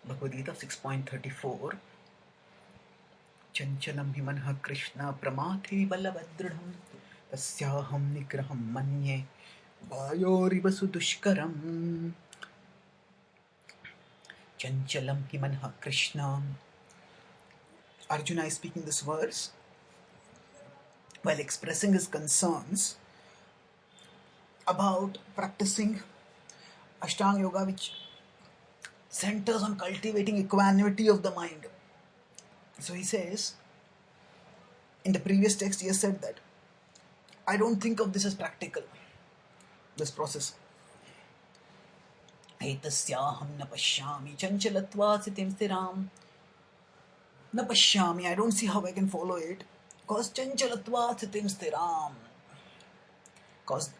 Bhagavad Gita 6.34. Chanchalam hi manah Krishna pramathi balabhadridham tasyaham nigraham manye vayoriva sudushkaram. Chanchalam hi manah Krishna. Arjuna is speaking this verse while expressing his concerns about practicing Ashtanga Yoga, which centers on cultivating equanimity of the mind. So he says, in the previous text, he has said that I don't think of this as practical, this process. Etasyaham na pashyami chanchalatva sitim stiram. Na pashyami, I don't see how I can follow it. Because chanchalatva sitim stiram. Because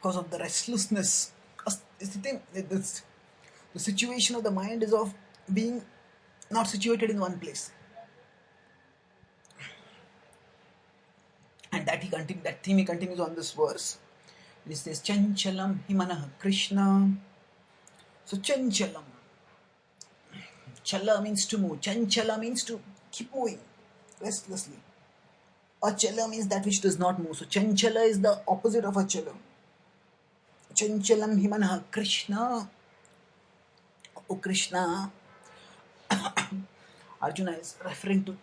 of the restlessness. The situation of the mind is of being not situated in one place. And that theme he continues on this verse. He says, Chanchalam himanah Krishna. So chanchalam. Chala means to move. Chanchala means to keep moving restlessly. Achala means that which does not move. So chanchala is the opposite of achala. Chanchalam himanah Krishna. Oh Krishna. Arjuna is referring to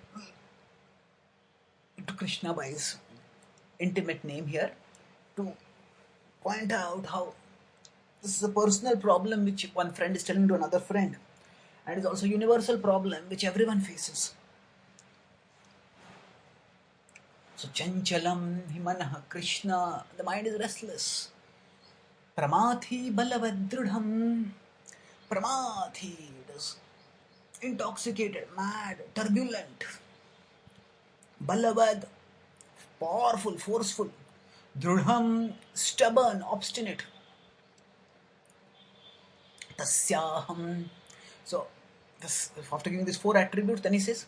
Krishna by his intimate name here to point out how this is a personal problem which one friend is telling to another friend, and is also a universal problem which everyone faces. So chanchalam himanah Krishna, the mind is restless. Pramathi balavadridham. Pramathi, it is intoxicated, mad, turbulent. Balavad, powerful, forceful. Dridham, stubborn, obstinate. Tasyaham. So, after giving these four attributes, then he says,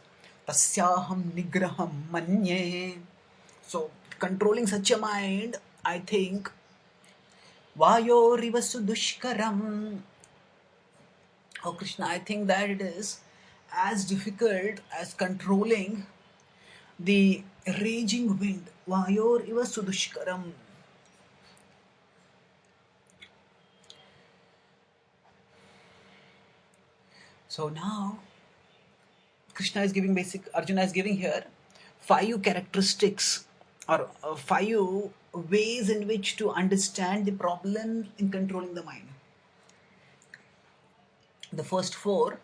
Tasyaham nigraham manye. So, controlling such a mind, I think, Vayoriva sudushkaram. Oh Krishna, I think that it is as difficult as controlling the raging wind. Vayoriva sudushkaram. So now, Arjuna is giving here 5 characteristics or 5 ways in which to understand the problem in controlling the mind. The first 4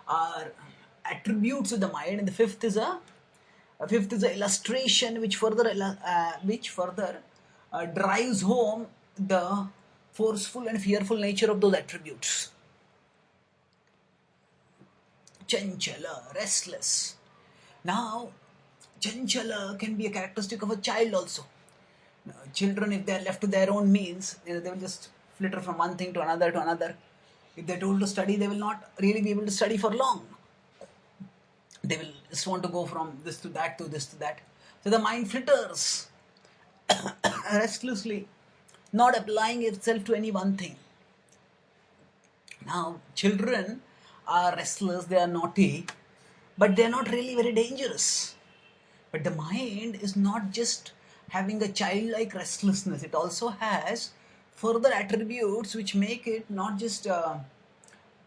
are attributes of the mind, and the fifth is a illustration which further drives home the forceful and fearful nature of those attributes. Chanchala, restless. Now, chanchala can be a characteristic of a child also. Children, if they are left to their own means, they will just flitter from one thing to another. If they are told to study, they will not really be able to study for long. They will just want to go from this to that to this to that. So the mind flitters restlessly, not applying itself to any one thing. Now, children are restless, they are naughty, but they are not really very dangerous. But the mind is not just having a childlike restlessness, it also has further attributes which make it not just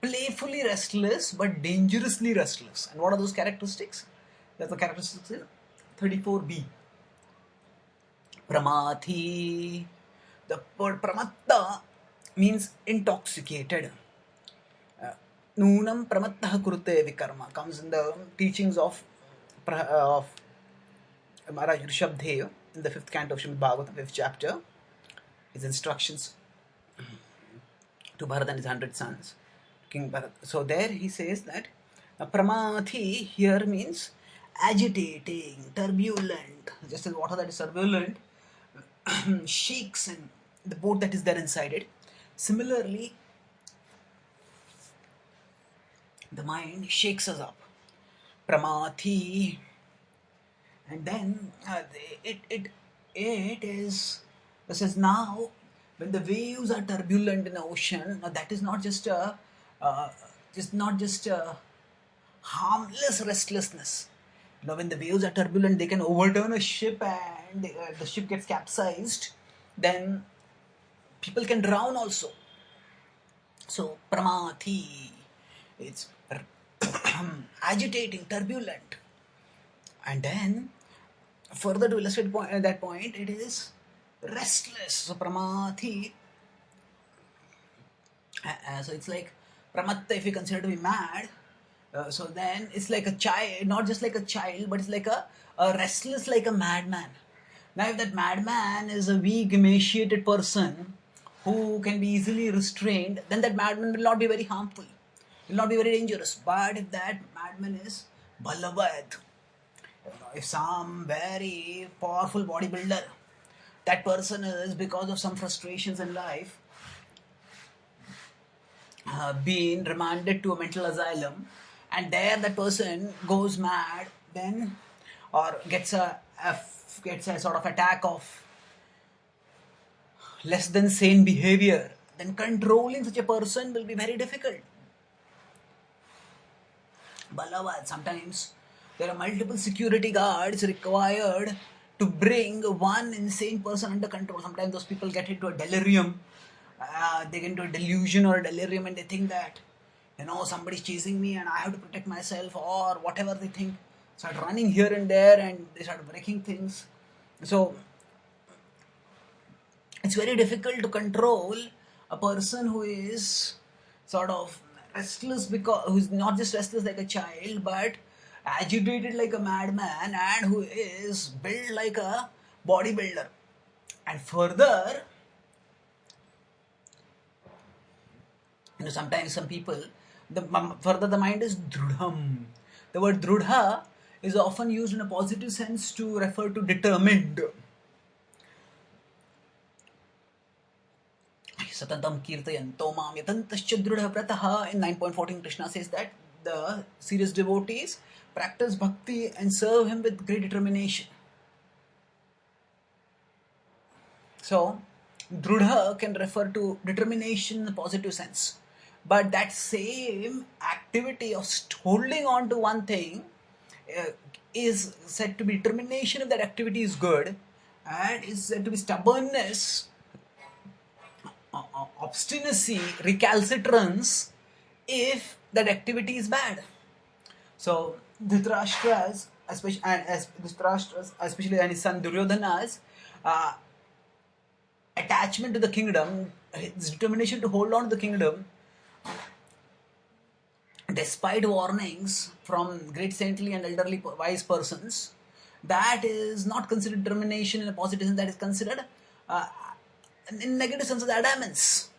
playfully restless but dangerously restless. And what are those characteristics? That's the characteristics in 34b. Pramathi. The word pramatta means intoxicated. Nunam pramattah kurute vikarma comes in the teachings of Maharaj Rishabdev in the 5th canto of Srimad Bhagavatam, 5th chapter. His instructions to Bharat and his 100 sons, King Bharat. So there he says that pramathi here means agitating, turbulent, just as water that is turbulent shakes and the boat that is there inside it. Similarly, the mind shakes us up. Pramathi. And then it is, this is now when the waves are turbulent in the ocean. Now that is not just a uh, just not just harmless restlessness. When the waves are turbulent, they can overturn a ship and the ship gets capsized. Then people can drown also. So pramati, it's agitating, turbulent. And then further to illustrate that point, it is restless. So pramati, so it's like pramatta if you consider to be mad. So then it's like a child, not just like a child, but it's like a restless, like a madman. Now, if that madman is a weak, emaciated person who can be easily restrained, then that madman will not be very harmful, will not be very dangerous. But if that madman is balavad, if some very powerful bodybuilder, that person is because of some frustrations in life been remanded to a mental asylum, and there that person goes mad, then or gets a sort of attack of less than sane behavior, then controlling such a person will be very difficult. Balawad, sometimes there are multiple security guards required to bring one insane person under control. Sometimes those people get into a delirium, they get into a delusion or a delirium, and they think that somebody's chasing me and I have to protect myself, or whatever they think. Start running here and there and they start breaking things. So it's very difficult to control a person who is sort of restless, because who's not just restless like a child but agitated like a madman, and who is built like a bodybuilder. And further, sometimes some people, further the mind is drudham. The word drudha is often used in a positive sense to refer to determined. Satantam kirtayanto mam yatantascha drudha vrataha. In 9.14, Krishna says that the serious devotees practice bhakti and serve him with great determination. So, drudha can refer to determination in a positive sense. But that same activity of holding on to one thing is said to be determination if that activity is good, and is said to be stubbornness, obstinacy, recalcitrance if that activity is bad. So Dhritarashtra's, especially and his son Duryodhana's attachment to the kingdom, his determination to hold on to the kingdom, despite warnings from great saintly and elderly wise persons, that is not considered determination in a positive sense. That is considered in negative sense of the adamance.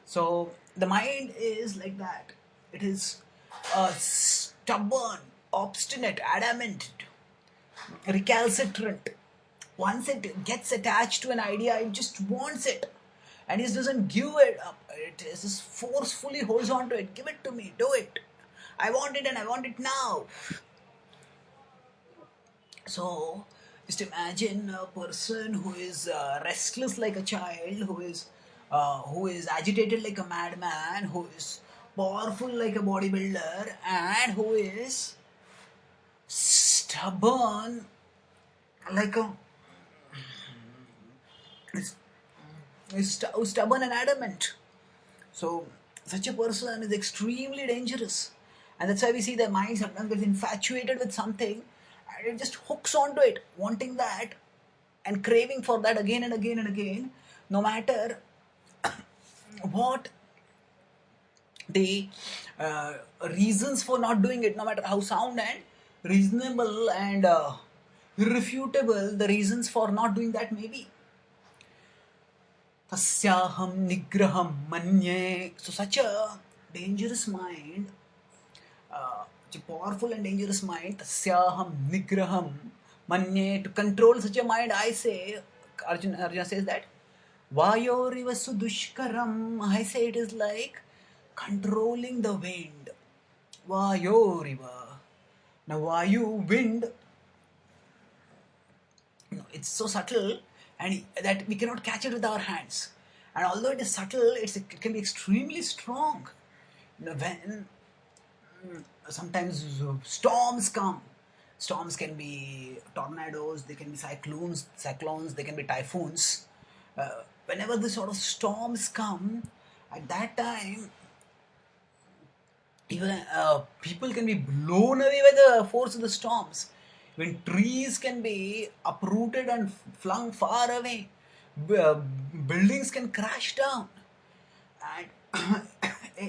So the mind is like that. It is stubborn, obstinate, adamant, recalcitrant. Once it gets attached to an idea, it just wants it, and it doesn't give it up. It just forcefully holds on to it. Give it to me, do it. I want it, and I want it now. So just imagine a person who is restless like a child, who is agitated like a madman, who is powerful like a bodybuilder, and who is stubborn like a stubborn and adamant. So such a person is extremely dangerous, and that's why we see the mind sometimes gets infatuated with something, and it just hooks onto it, wanting that and craving for that again and again and again, no matter what the reasons for not doing it, no matter how sound and reasonable and irrefutable the reasons for not doing that may be. Tasyaham nigraham manye. So such a dangerous mind, such a powerful and dangerous mind, tasyaham nigraham manye. To control such a mind, I say, Arjuna says that, vayoriva sudushkaram. I say it is like controlling the wind. Vayoriva. Now vayu, wind, it's so subtle, and that we cannot catch it with our hands. And although it is subtle, it can be extremely strong. when sometimes storms come. Storms can be tornadoes, they can be cyclones, they can be typhoons. Whenever the sort of storms come, at that time, even people can be blown away by the force of the storms. When trees can be uprooted and flung far away, buildings can crash down, and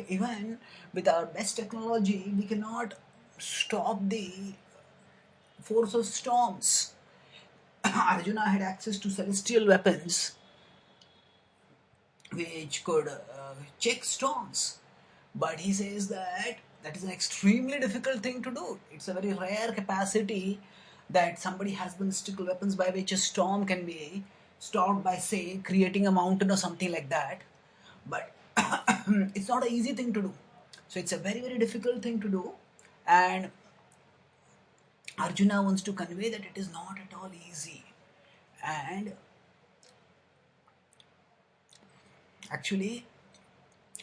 even with our best technology, we cannot stop the force of storms. Arjuna had access to celestial weapons which could check storms. But he says that that is an extremely difficult thing to do. It's a very rare capacity that somebody has the mystical weapons by which a storm can be stopped by, say, creating a mountain or something like that. But it's not an easy thing to do. So it's a very, very difficult thing to do. And Arjuna wants to convey that it is not at all easy. And actually,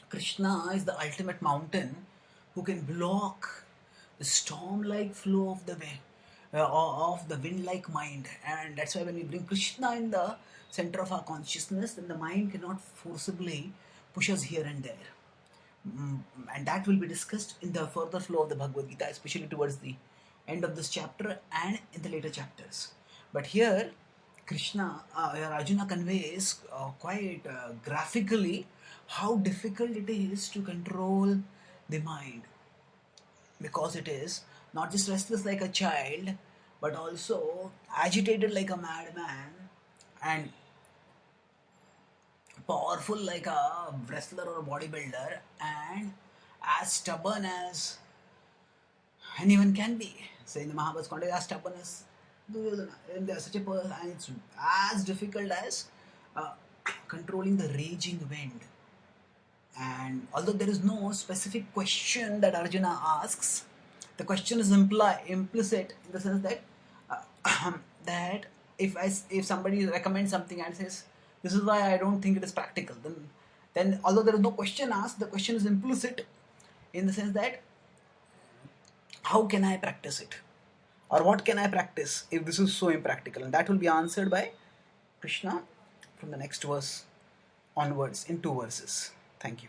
Krishna is the ultimate mountain who can block the storm-like flow of the wind, of the wind-like mind, and that's why when we bring Krishna in the center of our consciousness, then the mind cannot forcibly push us here and there. And that will be discussed in the further flow of the Bhagavad Gita, especially towards the end of this chapter and in the later chapters. But here, Arjuna conveys quite graphically how difficult it is to control the mind, because it is not just restless like a child, but also agitated like a madman, and powerful like a wrestler or a bodybuilder, and as stubborn as anyone can be. Say in the Mahabharata context, as stubborn as Duryodhana, and there's such a person, and it's as difficult as uh, controlling the raging wind. And although there is no specific question that Arjuna asks, the question is implicit in the sense that that if somebody recommends something and says this is why I don't think it is practical, then although there is no question asked, the question is implicit in the sense that how can I practice it, or what can I practice if this is so impractical, and that will be answered by Krishna from the next verse onwards in two verses. Thank you.